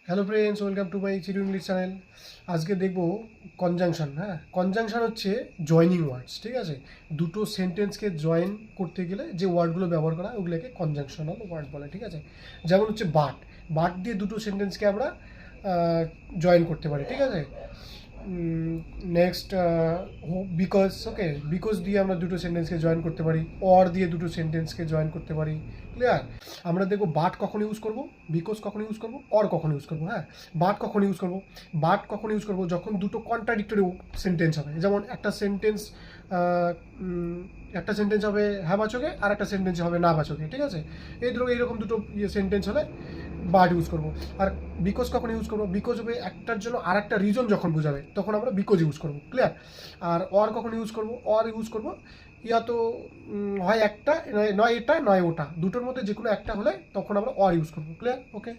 Hello friends, welcome to my Chiru English channel. আজকে দেখব conjunction. হ্যাঁ, কনজাংশন হচ্ছে জয়নিং ওয়ার্ডস, ঠিক আছে? দুটো সেন্টেন্সকে জয়েন করতে গেলে যে ওয়ার্ডগুলো ব্যবহার করা হয় ওগুলোকে কনজাংশনাল ওয়ার্ড বলে, ঠিক আছে? যেমন হচ্ছে বাট, বাট দিয়ে দুটো সেন্টেন্সকে আমরা জয়েন করতে পারি, ঠিক আছে? নেক্সট বিকজ, ওকে, বিকজ দিয়ে আমরা দুটো সেন্টেন্সকে জয়েন করতে পারি, অর দিয়ে দুটো সেন্টেন্সকে জয়েন করতে পারি। ক্লিয়ার? আমরা দেখবো বাট কখন ইউজ করব, বিকজ কখন ইউজ করব, অর কখন ইউজ করব। হ্যাঁ, বাট কখন ইউজ করব, বাট কখন ইউজ করব যখন দুটো কন্ট্রাডিক্টরি সেন্টেন্স হবে। যেমন একটা সেন্টেন্স হবে হ্যাঁ বাচকে আর একটা সেন্টেন্স হবে না বাচকে, ঠিক আছে? এইরকম দুটো সেন্টেন্স হলে বাট ইউজ করব। আর বিকজ কখন ইউজ করব, বিকজ হবে একটার জন্য আর একটা রিজন যখন বোঝাবে তখন আমরা বিকজ ইউজ করব। ক্লিয়ার? আর অর কখন ইউজ করব, অর ইউজ করব ইয়া তো হয় একটা, নয় এটা নয় ওটা, দুটোর মধ্যে যে কোনো একটা হলে তখন আমরা অর ইউজ করবো। ক্লিয়ার? ওকে।